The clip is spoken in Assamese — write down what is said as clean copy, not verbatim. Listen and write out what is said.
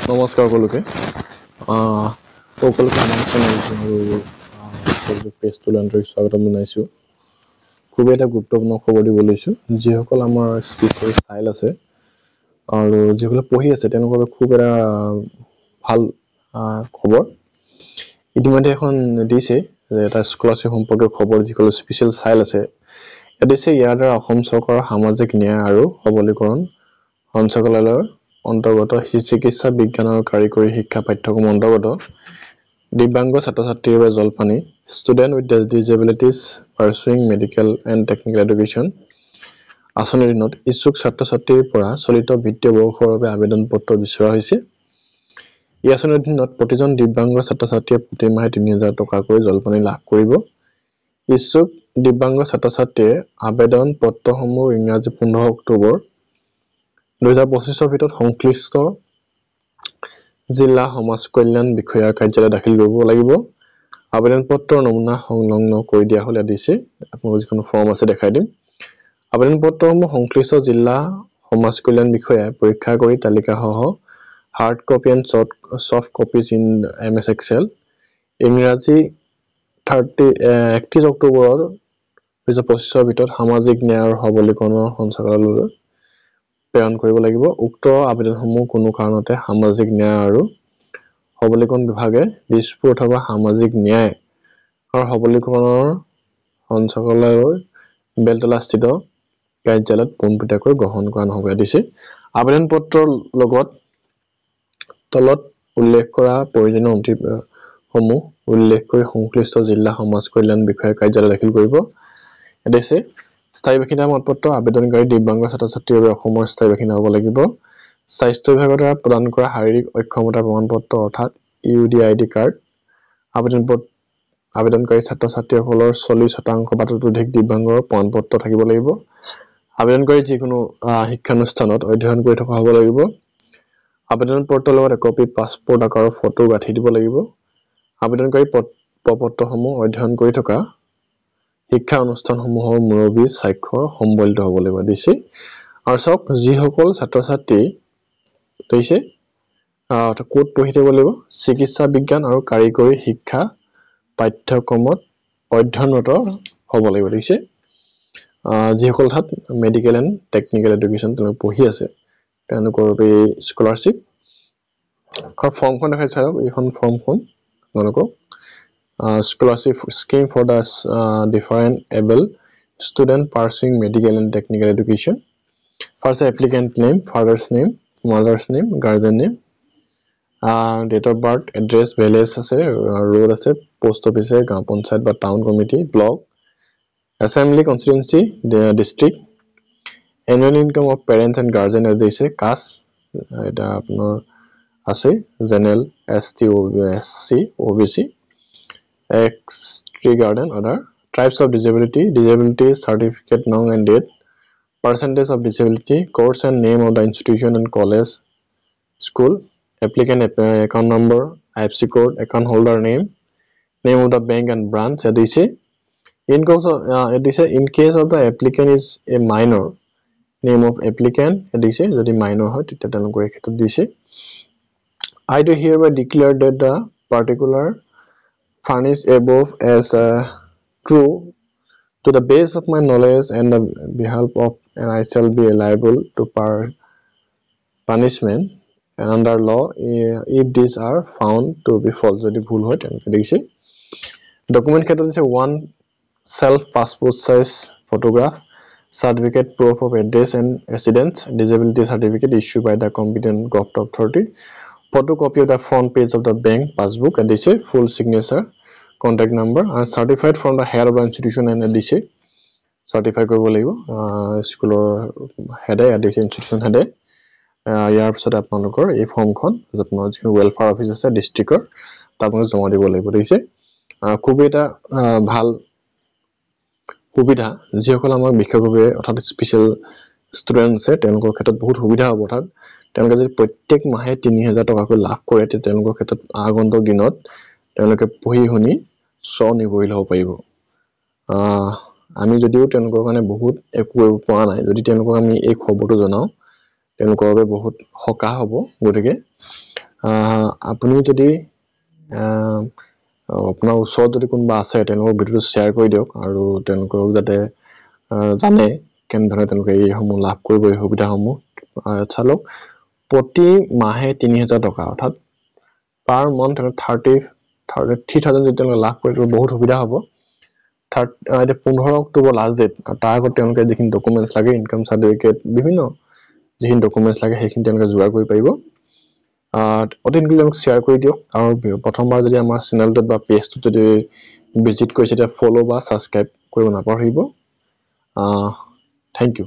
নমস্কাৰ সকলোকে সকলোকে আমাৰ চেনেল পেজটোলৈ আন্তৰিক স্বাগতম জনাইছোঁ। খুব এটা গুৰুত্বপূৰ্ণ খবৰ দিব লৈছোঁ। যিসকল আমাৰ স্পেচিয়েল চাইল্ড আছে আৰু যিসকলে পঢ়ি আছে তেওঁলোকৰ বাবে খুব এটা ভাল খবৰ। ইতিমধ্যে এখন দিছে যে এটা স্কলাৰশ্বিপ সম্পৰ্কীয় খবৰ। যিসকল স্পেচিয়েল চাইল্ড আছে দিছে, ইয়াৰ দ্বাৰা অসম চৰকাৰৰ সামাজিক ন্যায় আৰু সবলীকৰণ সঞ্চালকালয়ৰ অন্তৰ্গত চিকিৎসা বিজ্ঞান আৰু কাৰিকৰী শিক্ষা পাঠ্যক্ৰম অন্তৰ্গত দিব্যাংগ ছাত্ৰ ছাত্ৰীৰ বাবে জলপানী student with disabilities pursuing medical and technical education আঁচনিৰ দিনত ইচ্ছুক ছাত্ৰ ছাত্ৰীৰ পৰা চলিত বিত্তীয় বৰ্ষৰ বাবে আবেদন পত্ৰ বিচৰা হৈছে। এই আঁচনিৰ অধীনত প্ৰতিজন দিব্যাংগ ছাত্ৰ ছাত্ৰীয়ে প্ৰতিমাহে ৩,০০০ টকাকৈ জলপানী লাভ কৰিব। ইচ্ছুক দিব্যাংগ ছাত্ৰ ছাত্ৰীয়ে আবেদন পত্ৰসমূহ ইংৰাজী 15 অক্টোবৰ 2025 ভিতৰত সংশ্লিষ্ট জিলা সমাজ কল্যাণ বিষয়াৰ কাৰ্যালয়ত দাখিল কৰিব লাগিব। আবেদন পত্ৰৰ নমুনা সংলগ্ন কৰি দিয়া হ'লে দিছে। আপোনালোকৰ যিখন ফৰ্ম আছে দেখাই দিম। আবেদন পত্ৰসমূহ সংশ্লিষ্ট জিলা সমাজ কল্যাণ বিষয়াই পৰীক্ষা কৰি তালিকাসহ hard copy and soft copies in MS Excel ইংৰাজী 31 অক্টোবৰ 2025 ভিতৰত সামাজিক ন্যায় আৰু সবলীকৰণৰ সঞ্চালকালয়লৈ প্ৰেৰণ কৰিব লাগিব। উক্ত আবেদনসমূহ কোনো কাৰণতে সামাজিক ন্যায় আৰু সবলীকৰণ বিভাগে দিছপুৰ অথবা সামাজিক ন্যায় আৰু সবলীকৰণৰ সঞ্চালকালয়ৰ বেলতলাস্থিত কাৰ্যালয়ত পোনপটীয়াকৈ গ্ৰহণ কৰা নহ'ব দিছে। আবেদন পত্ৰৰ লগত তলত উল্লেখ কৰা প্ৰয়োজনীয় নথিসমূহ উল্লেখ কৰি সংশ্লিষ্ট জিলা সমাজ কল্যাণ বিষয়াৰ কাৰ্যালয়ত দাখিল কৰিব দিছে। স্থায়ী বাসিন্দা মতপত্ৰ আবেদনকাৰী দিব্যাংগ ছাত্ৰ ছাত্ৰীৰ বাবে অসমৰ স্থায়ী বাসিন্দা হ'ব লাগিব। স্বাস্থ্য বিভাগৰ দ্বাৰা প্ৰদান কৰা শাৰীৰিক অক্ষমতা প্ৰমাণপত্ৰ অৰ্থাৎ UDID কাৰ্ড আবেদনকাৰী ছাত্ৰ ছাত্ৰীসকলৰ 40% বা ততোধিক দিব্যাংগৰ প্ৰমাণপত্ৰ থাকিব লাগিব। আবেদনকাৰী যিকোনো শিক্ষানুষ্ঠানত অধ্যয়ন কৰি থকা হ'ব লাগিব। আবেদন পত্ৰৰ লগত একপি পাছপোৰ্ট আকাৰৰ ফটো গাঁঠি দিব লাগিব। আবেদনকাৰী পত্ৰসমূহ অধ্যয়ন কৰি থকা শিক্ষা অনুষ্ঠানসমূহৰ মুৰব্বী স্বাক্ষৰ সম্বলিত হ'ব লাগিব দিছে। আৰু চাওক, যিসকল ছাত্ৰ ছাত্ৰী দিছে ক'ত পঢ়ি থাকিব লাগিব, চিকিৎসা বিজ্ঞান আৰু কাৰিকৰী শিক্ষা পাঠ্যক্ৰমত অধ্যয়নৰত হ'ব লাগিব দিছে। যিসকল ঠাইত মেডিকেল এণ্ড টেকনিকেল এডুকেশ্যন তেওঁলোকে পঢ়ি আছে তেওঁলোকৰ বাবে স্কলাৰশ্বিপ। আৰু ফৰ্মখন দেখাই চাওক, এইখন ফৰ্মখন আপোনালোকক scholarship scheme for the different able student pursuing medical and technical education. First applicant name, father's name, mother's name, guardian name, date of birth, address, village আছে, road আছে, post office, গাঁও পঞ্চায়ত বা town committee, block, assembly constituency, district, annual income of parents and guardian দিছে, caste এটা আপোনাৰ আছে, general, ST, SC, OBC, ex-tree guardian, other, types of disability, disability certificate, noun and date, percentage of disability, course and name of the institution and college, school, applicant account number, IFSC code, account holder name, name of the bank and branch, in case of the applicant is a minor, name of applicant, যদি minor হয় তেতিয়া তেওঁলোকৰ এই ক্ষেত্ৰত দিছে। I do hereby declare that the particular furnished above as true to the base of my knowledge and the behalf of, and I shall be liable to punishment under law if these are found to be false. যদি ভুল হয় তেওঁলোকে দিছে। ডকুমেন্ট ক্ষেত্ৰত দিছে one self passport size photograph, certificate proof of address and residence, disability certificate issued by the competent government authority, photocopy of the front page of the bank passbook and দিছে full signature, contact number and certified from the head of the institution and দিছে certify কৰিব লাগিব স্কুলৰ হেডে দিছে, ইনষ্টিটিউচন হেডে। ইয়াৰ পিছত আপোনালোকৰ এই ফৰ্মখন আপোনাৰ যিটো ৱেলফেয়াৰ অফিচ আছে ডিষ্ট্ৰিক্টৰ তাত আপোনালোকে জমা দিব লাগিব দিছে। খুব এটা ভাল সুবিধা যিসকল আমাৰ বিশেষভাৱে অৰ্থাৎ স্পেচিয়েল ষ্টুডেণ্ট আছে তেওঁলোকৰ ক্ষেত্ৰত বহুত সুবিধা হ'ব। অৰ্থাৎ তেওঁলোকে যদি প্ৰত্যেক মাহে ৩,০০০ টকাকৈ লাভ কৰে তেতিয়া তেওঁলোকৰ ক্ষেত্ৰত আগন্তুক দিনত তেওঁলোকে পঢ়ি শুনি স্বনিৰ্ভৰশীল হ'ব পাৰিব। আমি যদিও তেওঁলোকৰ কাৰণে বহুত একো কৰিব পৰা নাই, যদি তেওঁলোকক আমি এই খবৰটো জনাওঁ তেওঁলোকৰ বাবে বহুত সকাহ হ'ব। গতিকে আপুনি যদি আপোনাৰ ওচৰত যদি কোনোবা আছে তেওঁলোকক ভিডিঅ'টো শ্বেয়াৰ কৰি দিয়ক আৰু তেওঁলোকক যাতে জানে কেনেধৰণে তেওঁলোকে এইসমূহ লাভ কৰিব এই সুবিধাসমূহ চালক প্ৰতি মাহে ৩০০০ টকা অৰ্থাৎ পাৰ মান্থ ৩০০০ যদি তেওঁলোকে লাভ কৰে বহুত সুবিধা হ'ব 15 অক্টোবৰ লাষ্ট ডেট তাৰ আগত তেওঁলোকে যিখিনি ডকুমেণ্টছ লাগে ইনকাম চাৰ্টিফিকেট বিভিন্ন যিখিনি ডকুমেণ্টছ লাগে সেইখিনি তেওঁলোকে যোগাৰ কৰিব পাৰিব অতি সোনকালে শ্বেয়াৰ কৰি দিয়ক আৰু প্ৰথমবাৰ যদি আমাৰ চেনেলটোত বা পেজটোত যদি ভিজিট কৰিছে তেতিয়া ফলো বা ছাবস্ক্ৰাইব কৰিব নাপাহৰিব থেংক ইউ